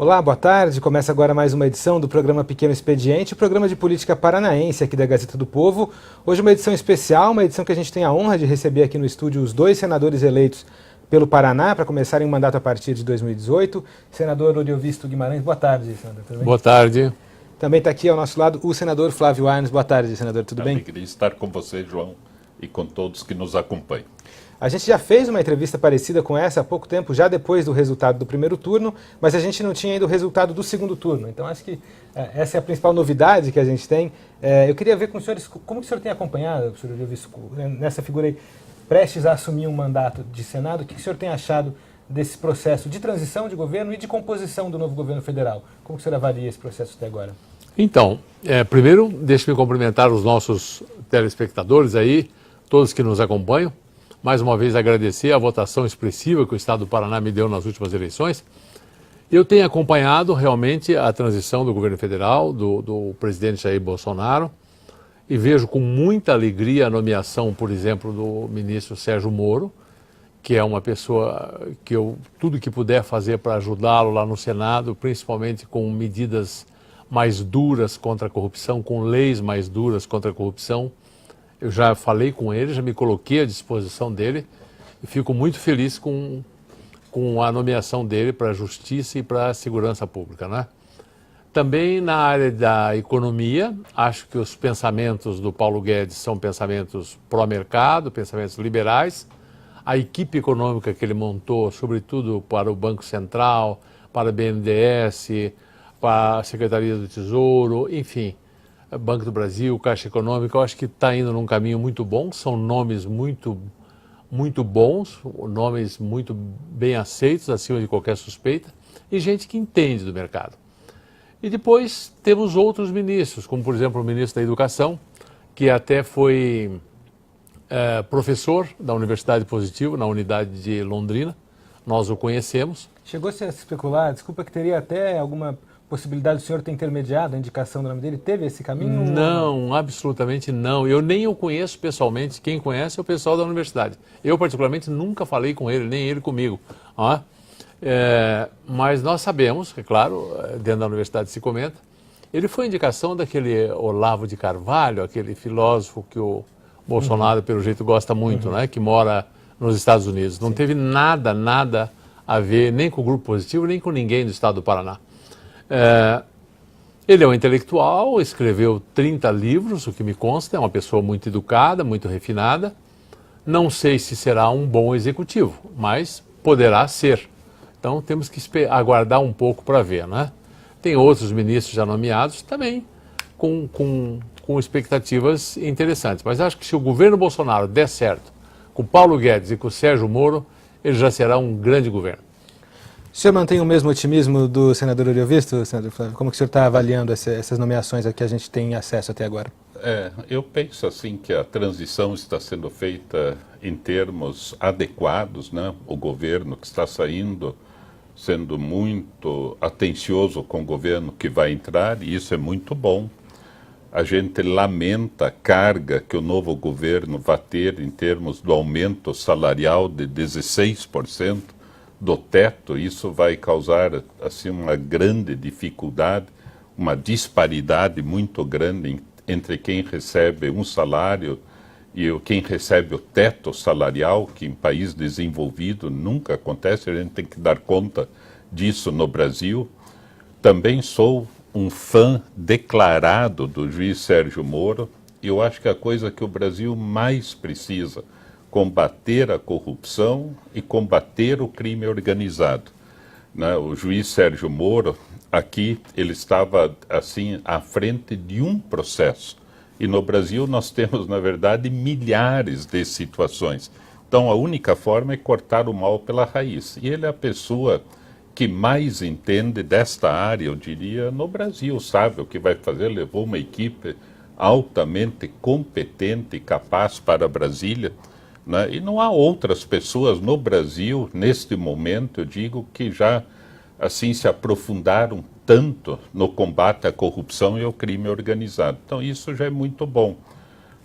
Olá, boa tarde. Começa agora mais uma edição do programa Pequeno Expediente, o programa de política paranaense aqui da Gazeta do Povo. Hoje uma edição especial, uma edição que a gente tem a honra de receber aqui no estúdio os dois senadores eleitos pelo Paraná para começarem o mandato a partir de 2018. Senador Oriovisto Guimarães, boa tarde, senador. Tudo bem? Boa tarde. Também está aqui ao nosso lado o senador Flávio Arnes. Boa tarde, senador. Tudo bem? Alegria estar com você, João, e com todos que nos acompanham. A gente já fez uma entrevista parecida com essa há pouco tempo, já depois do resultado do primeiro turno, mas a gente não tinha ainda o resultado do segundo turno. Então acho que essa é a principal novidade que a gente tem. Eu queria ver com os senhores, como que o senhor tem acompanhado, senhor Oriovisto, nessa figura aí, prestes a assumir um mandato de Senado, o que o senhor tem achado desse processo de transição de governo e de composição do novo governo federal? Como que o senhor avalia esse processo até agora? Então, primeiro, deixe-me cumprimentar os nossos telespectadores aí, todos que nos acompanham. Mais uma vez agradecer a votação expressiva que o Estado do Paraná me deu nas últimas eleições. Eu tenho acompanhado realmente a transição do governo federal, do presidente Jair Bolsonaro, e vejo com muita alegria a nomeação, por exemplo, do ministro Sérgio Moro, que é uma pessoa que eu, tudo que puder fazer para ajudá-lo lá no Senado, principalmente com medidas mais duras contra a corrupção, com leis mais duras contra a corrupção. Eu já falei com ele, já me coloquei à disposição dele e fico muito feliz com a nomeação dele para a Justiça e para a Segurança Pública, né? Também na área da economia, acho que os pensamentos do Paulo Guedes são pensamentos pró-mercado, pensamentos liberais. A equipe econômica que ele montou, sobretudo para o Banco Central, para a BNDES, para a Secretaria do Tesouro, enfim, Banco do Brasil, Caixa Econômica, eu acho que está indo num caminho muito bom, são nomes muito bons, nomes muito bem aceitos, acima de qualquer suspeita, e gente que entende do mercado. E depois temos outros ministros, como por exemplo o ministro da Educação, que até foi professor da Universidade Positivo, na unidade de Londrina, nós o conhecemos. Chegou-se a especular, desculpa, que teria até alguma possibilidade do senhor ter intermediado a indicação do nome dele? Teve esse caminho? Não, absolutamente não. Eu nem o conheço pessoalmente. Quem conhece é o pessoal da universidade. Eu, particularmente, nunca falei com ele, nem ele comigo. Mas nós sabemos, é claro, dentro da universidade se comenta, ele foi indicação daquele Olavo de Carvalho, aquele filósofo que o Bolsonaro, pelo jeito, gosta muito, né, que mora nos Estados Unidos. Não teve nada a ver nem com o Grupo Positivo, nem com ninguém do estado do Paraná. Ele é um intelectual, escreveu 30 livros, o que me consta, é uma pessoa muito educada, muito refinada. Não sei se será um bom executivo, mas poderá ser. Então temos que aguardar um pouco para ver, né? Tem outros ministros já nomeados também com expectativas interessantes. Mas acho que se o governo Bolsonaro der certo com Paulo Guedes e com Sérgio Moro, ele já será um grande governo. O senhor mantém o mesmo otimismo do senador Oriovisto, senador Flávio? Como que o senhor está avaliando essas nomeações a que a gente tem acesso até agora? Eu penso assim que a transição está sendo feita em termos adequados, né? O governo que está saindo sendo muito atencioso com o governo que vai entrar, e isso é muito bom. A gente lamenta a carga que o novo governo vai ter em termos do aumento salarial de 16%, do teto. Isso vai causar assim uma grande dificuldade, uma disparidade muito grande entre quem recebe um salário e quem recebe o teto salarial, que em país desenvolvido nunca acontece. A gente tem que dar conta disso no Brasil. Também sou um fã declarado do juiz Sérgio Moro, e eu acho que a coisa que o Brasil mais precisa, combater a corrupção e combater o crime organizado, né? O juiz Sérgio Moro, aqui, ele estava assim à frente de um processo, e no Brasil nós temos, na verdade, milhares de situações. Então a única forma é cortar o mal pela raiz, e ele é a pessoa que mais entende desta área, eu diria, no Brasil, sabe o que vai fazer, levou uma equipe altamente competente e capaz para Brasília, né? E não há outras pessoas no Brasil, neste momento, eu digo, que já assim se aprofundaram tanto no combate à corrupção e ao crime organizado. Então isso já é muito bom,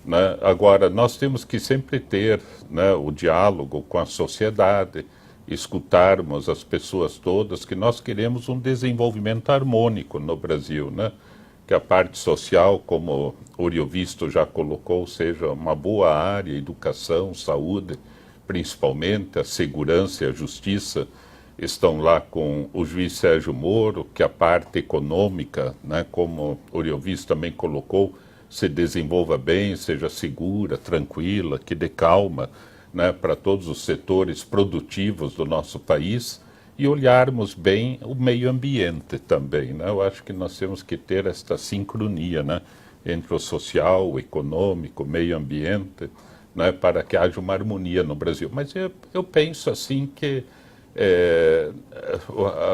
né? Agora, nós temos que sempre ter, né, o diálogo com a sociedade, escutarmos as pessoas todas, que nós queremos um desenvolvimento harmônico no Brasil, né? Que a parte social, como o Oriovisto já colocou, seja uma boa área, educação, saúde, principalmente a segurança e a justiça estão lá com o juiz Sérgio Moro, que a parte econômica, né, como o Oriovisto também colocou, se desenvolva bem, seja segura, tranquila, que dê calma, né, para todos os setores produtivos do nosso país, e olharmos bem o meio ambiente também, né? Eu acho que nós temos que ter esta sincronia, né, entre o social, o econômico, o meio ambiente, né, para que haja uma harmonia no Brasil. Mas eu penso assim que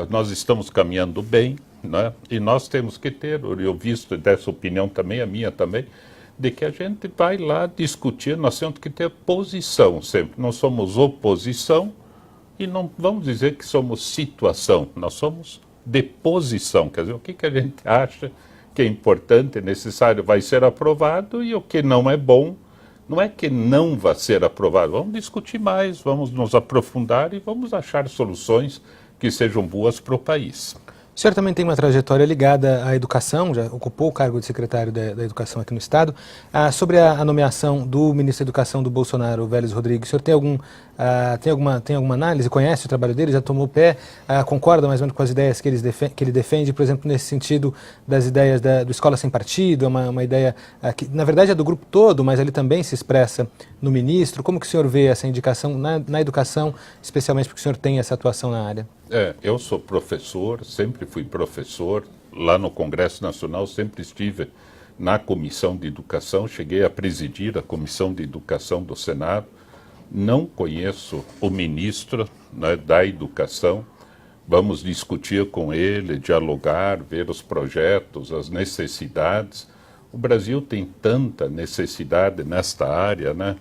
nós estamos caminhando bem, né, e nós temos que ter, eu visto dessa opinião também, a minha também, de que a gente vai lá discutir, nós temos que ter posição sempre. Não somos oposição e não vamos dizer que somos situação, nós somos de posição. Quer dizer, o que a gente acha que é importante, necessário, vai ser aprovado, e o que não é bom, não é que não vai ser aprovado. Vamos discutir mais, vamos nos aprofundar e vamos achar soluções que sejam boas para o país. O senhor também tem uma trajetória ligada à educação, já ocupou o cargo de secretário da Educação aqui no Estado. Sobre a nomeação do ministro da Educação do Bolsonaro, Vélez Rodrigues, o senhor tem alguma análise, conhece o trabalho dele, já tomou pé, concorda mais ou menos com as ideias que ele defende, por exemplo, nesse sentido das ideias do Escola Sem Partido, uma ideia que na verdade é do grupo todo, mas ele também se expressa no ministro. Como que o senhor vê essa indicação na educação, especialmente porque o senhor tem essa atuação na área? Eu sou professor, sempre fui professor, lá no Congresso Nacional sempre estive na Comissão de Educação, cheguei a presidir a Comissão de Educação do Senado, não conheço o ministro, né, da Educação, vamos discutir com ele, dialogar, ver os projetos, as necessidades. O Brasil tem tanta necessidade nesta área, né?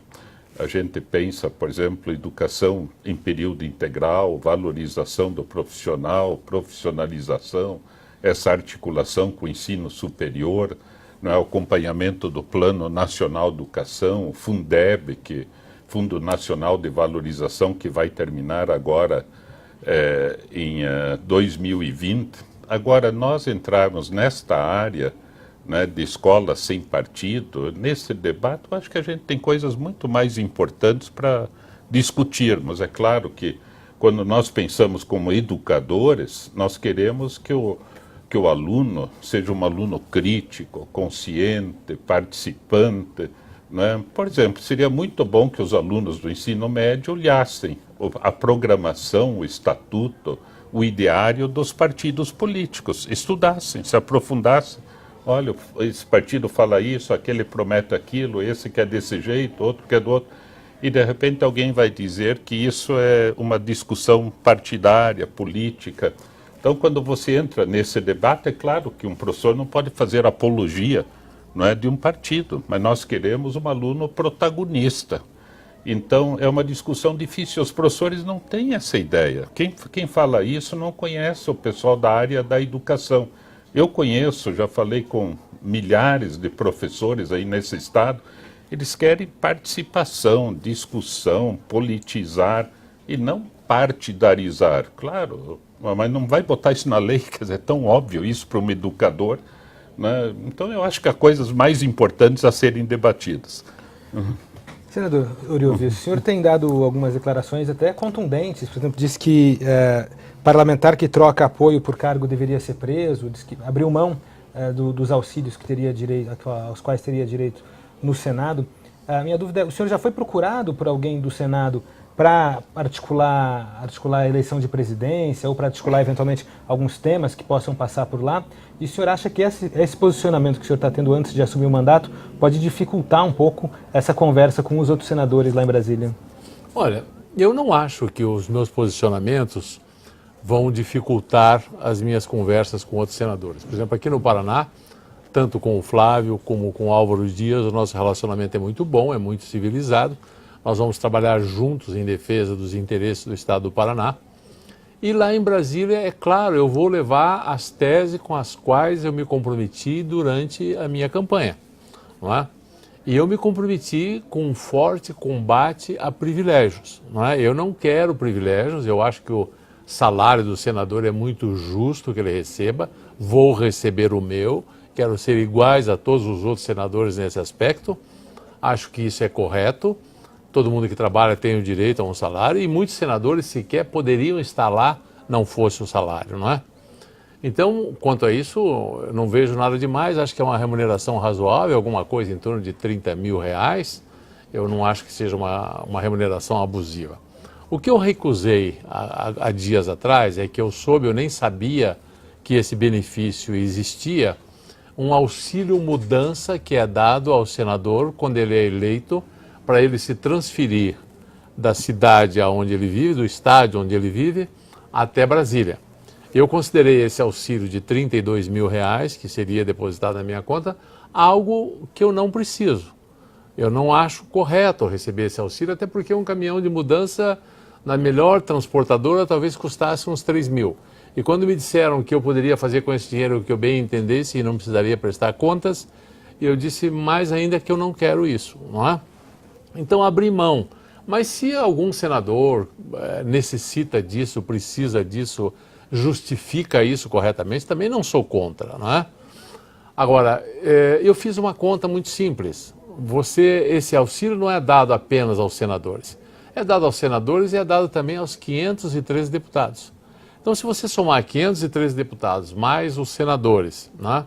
A gente pensa, por exemplo, educação em período integral, valorização do profissional, profissionalização, essa articulação com o ensino superior, né, o acompanhamento do Plano Nacional de Educação, o Fundeb, Fundo Nacional de Valorização, que vai terminar agora em 2020. Agora, nós entrarmos nesta área, né, de escola sem partido, nesse debate, eu acho que a gente tem coisas muito mais importantes para discutirmos. É claro que quando nós pensamos como educadores, nós queremos que o aluno seja um aluno crítico, consciente, participante, né? Por exemplo, seria muito bom que os alunos do ensino médio olhassem a programação, o estatuto, o ideário dos partidos políticos, estudassem, se aprofundassem. Olha, esse partido fala isso, aquele promete aquilo, esse quer desse jeito, outro quer do outro. E de repente alguém vai dizer que isso é uma discussão partidária, política. Então, quando você entra nesse debate, é claro que um professor não pode fazer apologia, não é, de um partido, mas nós queremos um aluno protagonista. Então, é uma discussão difícil. Os professores não têm essa ideia. Quem fala isso não conhece o pessoal da área da educação. Eu conheço, já falei com milhares de professores aí nesse estado, eles querem participação, discussão, politizar e não partidarizar. Claro, mas não vai botar isso na lei, quer dizer, é tão óbvio isso para um educador, né? Então eu acho que há coisas mais importantes a serem debatidas. Senador Oriovisto, o senhor tem dado algumas declarações até contundentes, por exemplo, disse que parlamentar que troca apoio por cargo deveria ser preso, disse que abriu mão dos auxílios que teria direito, aos quais teria direito no Senado. A minha dúvida é, o senhor já foi procurado por alguém do Senado para articular a eleição de presidência ou para articular eventualmente alguns temas que possam passar por lá? E o senhor acha que esse posicionamento que o senhor está tendo antes de assumir o mandato pode dificultar um pouco essa conversa com os outros senadores lá em Brasília? Olha, eu não acho que os meus posicionamentos vão dificultar as minhas conversas com outros senadores. Por exemplo, aqui no Paraná, tanto com o Flávio como com o Álvaro Dias, o nosso relacionamento é muito bom, é muito civilizado. Nós vamos trabalhar juntos em defesa dos interesses do Estado do Paraná. E lá em Brasília, é claro, eu vou levar as teses com as quais eu me comprometi durante a minha campanha, não é? E eu me comprometi com um forte combate a privilégios. Não é? Eu não quero privilégios, eu acho que o salário do senador é muito justo que ele receba, vou receber o meu, quero ser iguais a todos os outros senadores nesse aspecto, acho que isso é correto, todo mundo que trabalha tem o direito a um salário e muitos senadores sequer poderiam estar lá não fosse o salário, não é? Então, quanto a isso, eu não vejo nada demais, acho que é uma remuneração razoável, alguma coisa em torno de R$30 mil, eu não acho que seja uma remuneração abusiva. O que eu recusei há dias atrás é que eu soube, eu nem sabia que esse benefício existia, um auxílio mudança que é dado ao senador quando ele é eleito para ele se transferir da cidade onde ele vive, do estádio onde ele vive, até Brasília. Eu considerei esse auxílio de R$32 mil, que seria depositado na minha conta, algo que eu não preciso. Eu não acho correto receber esse auxílio, até porque um caminhão de mudança na melhor transportadora talvez custasse uns 3 mil. E quando me disseram que eu poderia fazer com esse dinheiro o que eu bem entendesse e não precisaria prestar contas, eu disse mais ainda que eu não quero isso, não é? Então abri mão. Mas se algum senador necessita disso, precisa disso, justifica isso corretamente, também não sou contra, não é? Agora, eu fiz uma conta muito simples. Esse auxílio não é dado apenas aos senadores. É dado aos senadores e é dado também aos 513 deputados. Então, se você somar 513 deputados mais os senadores, né,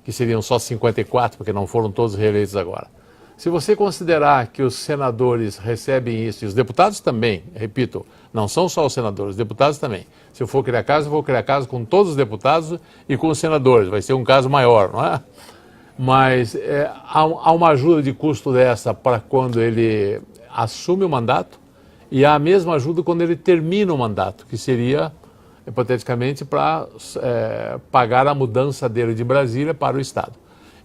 que seriam só 54, porque não foram todos reeleitos agora. Se você considerar que os senadores recebem isso, e os deputados também, repito, não são só os senadores, os deputados também. Se eu for criar caso, eu vou criar caso com todos os deputados e com os senadores, vai ser um caso maior, não é? Mas há uma ajuda de custo dessa para quando ele assume o mandato e há a mesma ajuda quando ele termina o mandato, que seria, hipoteticamente, para pagar a mudança dele de Brasília para o Estado.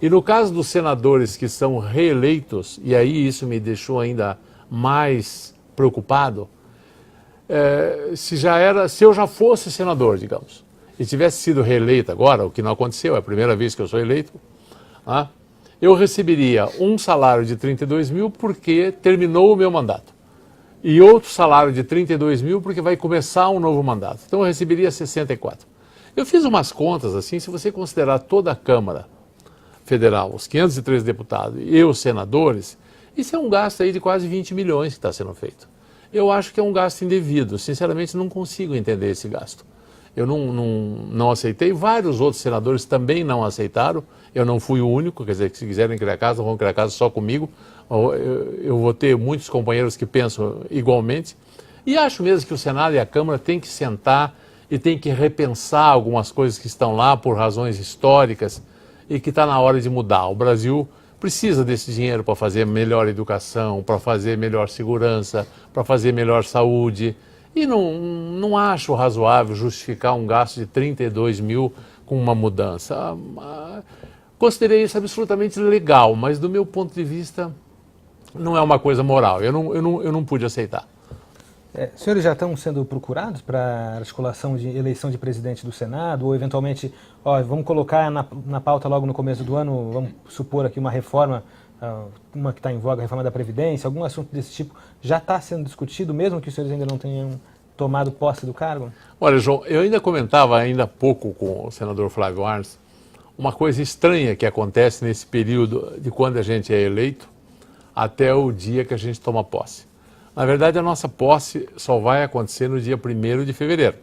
E no caso dos senadores que são reeleitos, e aí isso me deixou ainda mais preocupado, se eu já fosse senador, digamos, e tivesse sido reeleito agora, o que não aconteceu, é a primeira vez que eu sou eleito, eu receberia um salário de 32 mil porque terminou o meu mandato. E outro salário de 32 mil porque vai começar um novo mandato. Então eu receberia 64. Eu fiz umas contas assim, se você considerar toda a Câmara Federal, os 513 deputados e os senadores, isso é um gasto aí de quase 20 milhões que está sendo feito. Eu acho que é um gasto indevido, sinceramente não consigo entender esse gasto. Eu não aceitei, vários outros senadores também não aceitaram, eu não fui o único, quer dizer, que se quiserem criar casa, vão criar casa só comigo, eu vou ter muitos companheiros que pensam igualmente, e acho mesmo que o Senado e a Câmara têm que sentar e têm que repensar algumas coisas que estão lá por razões históricas e que está na hora de mudar. O Brasil precisa desse dinheiro para fazer melhor educação, para fazer melhor segurança, para fazer melhor saúde. E não acho razoável justificar um gasto de 32 mil com uma mudança. Considerei isso absolutamente legal, mas do meu ponto de vista não é uma coisa moral. Eu não pude aceitar. Senhores já estão sendo procurados para articulação de eleição de presidente do Senado? Ou eventualmente, vamos colocar na pauta logo no começo do ano, vamos supor aqui uma reforma, uma que está em voga, a reforma da Previdência, algum assunto desse tipo, já está sendo discutido, mesmo que os senhores ainda não tenham tomado posse do cargo? Olha, João, eu ainda comentava ainda há pouco com o senador Flávio Arnes uma coisa estranha que acontece nesse período de quando a gente é eleito até o dia que a gente toma posse. Na verdade, a nossa posse só vai acontecer no dia 1º de fevereiro.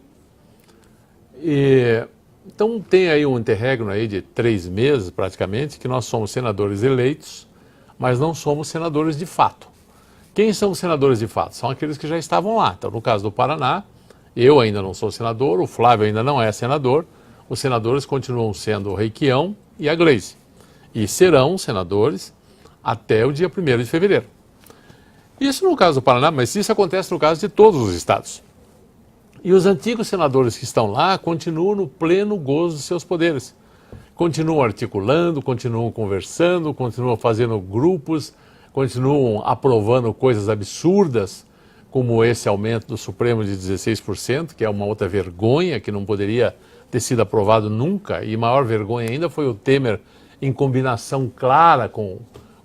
Então tem aí um interregno aí de 3 meses praticamente, que nós somos senadores eleitos, mas não somos senadores de fato. Quem são os senadores de fato? São aqueles que já estavam lá. Então, no caso do Paraná, eu ainda não sou senador, o Flávio ainda não é senador, os senadores continuam sendo o Requião e a Gleice. E serão senadores até o dia 1º de fevereiro. Isso no caso do Paraná, mas isso acontece no caso de todos os estados. E os antigos senadores que estão lá continuam no pleno gozo dos seus poderes. Continuam articulando, continuam conversando, continuam fazendo grupos, continuam aprovando coisas absurdas, como esse aumento do Supremo de 16%, que é uma outra vergonha, que não poderia ter sido aprovado nunca, e maior vergonha ainda foi o Temer, em combinação clara com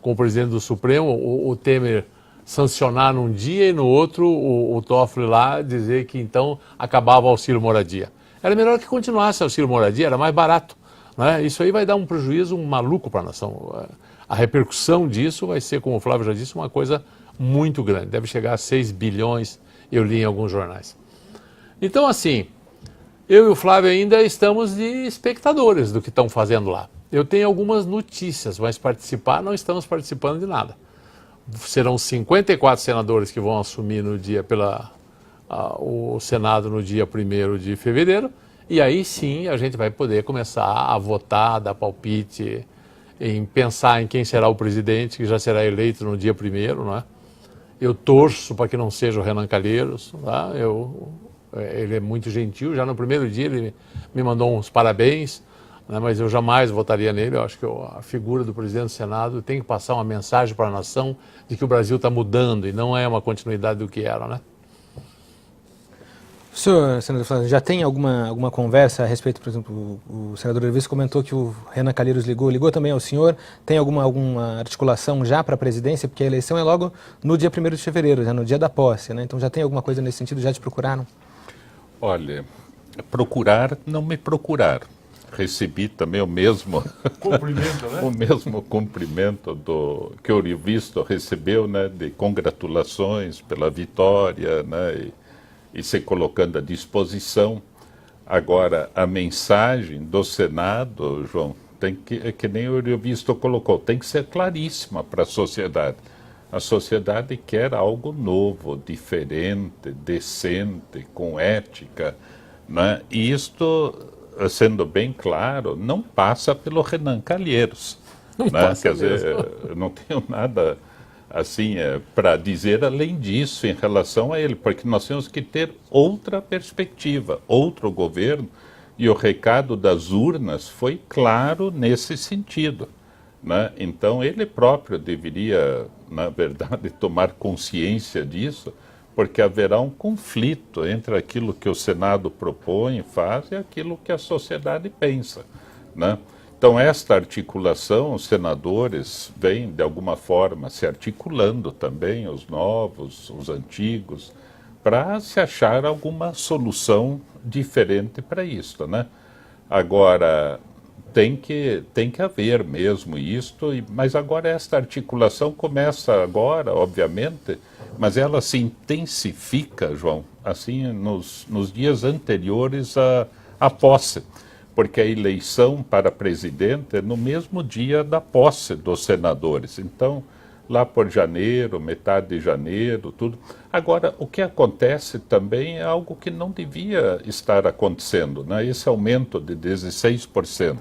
com o presidente do Supremo, o Temer sancionar num dia e no outro o Toffoli lá dizer que então acabava o auxílio moradia. Era melhor que continuasse o auxílio moradia, era mais barato. Né? Isso aí vai dar um prejuízo maluco para a nação. A repercussão disso vai ser, como o Flávio já disse, uma coisa muito grande. Deve chegar a 6 bilhões, eu li em alguns jornais. Então, assim, eu e o Flávio ainda estamos de espectadores do que estão fazendo lá. Eu tenho algumas notícias, mas participar, não estamos participando de nada. Serão 54 senadores que vão assumir no dia o Senado no dia 1º de fevereiro, e aí sim a gente vai poder começar a votar, dar palpite, em pensar em quem será o presidente, que já será eleito no dia 1º, não é? Eu torço para que não seja o Renan Calheiros, tá? Ele é muito gentil, já no primeiro dia ele me mandou uns parabéns, né, mas eu jamais votaria nele. Eu acho que a figura do presidente do Senado tem que passar uma mensagem para a nação de que o Brasil está mudando e não é uma continuidade do que era, né? O senhor, senador Flávio, já tem alguma conversa a respeito, por exemplo, o senador Levis comentou que o Renan Calheiros ligou também ao senhor, tem alguma articulação já para a presidência, porque a eleição é logo no dia 1º de fevereiro, já no dia da posse, né? Então já tem alguma coisa nesse sentido, já te procuraram? Olha, procurar, não me procuraram. Recebi também o mesmo Cumprimento, né? o mesmo cumprimento que o Eurivisto recebeu, né, de congratulações pela vitória, né, e se colocando à disposição. Agora, a mensagem do Senado, João, que nem o Eurivisto colocou, tem que ser claríssima para a sociedade. A sociedade quer algo novo, diferente, decente, com ética, né? E isto, sendo bem claro, não passa pelo Renan Calheiros. Não né? passa Quer dizer, mesmo. eu não tenho nada assim para dizer além disso em relação a ele, porque nós temos que ter outra perspectiva, outro governo, e o recado das urnas foi claro nesse sentido. Né? Então ele próprio deveria, na verdade, tomar consciência disso, porque haverá um conflito entre aquilo que o Senado propõe, faz, e aquilo que a sociedade pensa. Né? Então esta articulação, os senadores vêm de alguma forma se articulando também, os novos, os antigos, para se achar alguma solução diferente para isso. Né? Agora, tem que haver mesmo isto, mas agora esta articulação começa agora, obviamente, mas ela se intensifica, João, assim, nos dias anteriores à posse, porque a eleição para presidente é no mesmo dia da posse dos senadores. Então, lá por janeiro, metade de janeiro, tudo. Agora, o que acontece também é algo que não devia estar acontecendo, né? Esse aumento de 16%.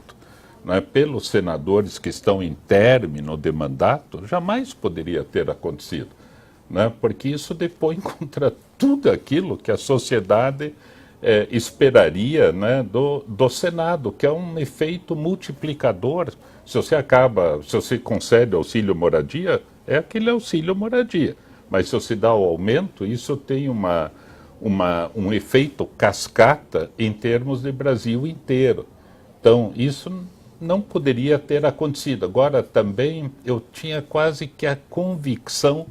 Né, pelos senadores que estão em término de mandato, jamais poderia ter acontecido, né, porque isso depõe contra tudo aquilo que a sociedade esperaria, né, do Senado, que é um efeito multiplicador. Se você concede auxílio moradia, é aquele auxílio moradia, mas se você dá o aumento, isso tem um efeito cascata em termos de Brasil inteiro. Então, isso não poderia ter acontecido. Agora, também, eu tinha quase que a convicção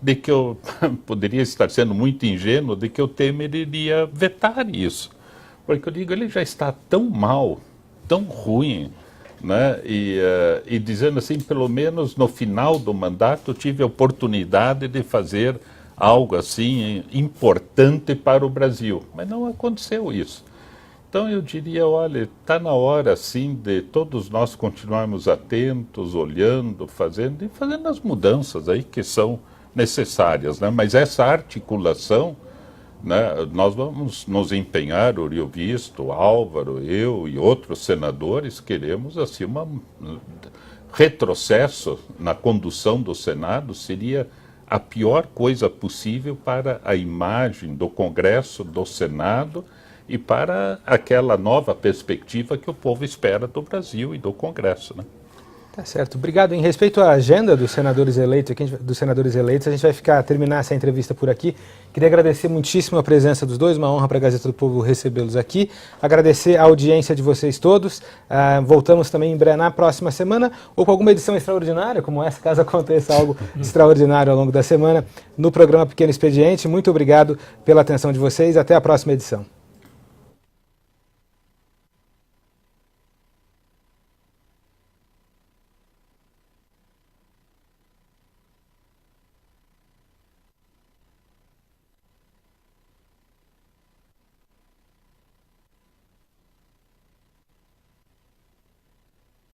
de que eu poderia estar sendo muito ingênuo, de que o Temer iria vetar isso. Porque eu digo, ele já está tão mal, tão ruim, né? E dizendo assim, pelo menos no final do mandato, tive a oportunidade de fazer algo assim importante para o Brasil. Mas não aconteceu isso. Então eu diria, olha, está na hora sim de todos nós continuarmos atentos, olhando, fazendo as mudanças aí que são necessárias, né? Mas essa articulação, né, nós vamos nos empenhar, o Eurivisto, Álvaro, eu e outros senadores, queremos assim um retrocesso na condução do Senado, seria a pior coisa possível para a imagem do Congresso, do Senado, e para aquela nova perspectiva que o povo espera do Brasil e do Congresso, né? Tá certo. Obrigado. Em respeito à agenda dos senadores eleitos, a gente vai terminar essa entrevista por aqui. Queria agradecer muitíssimo a presença dos dois, uma honra para a Gazeta do Povo recebê-los aqui. Agradecer a audiência de vocês todos. Voltamos também na próxima semana, ou com alguma edição extraordinária, como essa, caso aconteça algo extraordinário ao longo da semana, no programa Pequeno Expediente. Muito obrigado pela atenção de vocês. Até a próxima edição.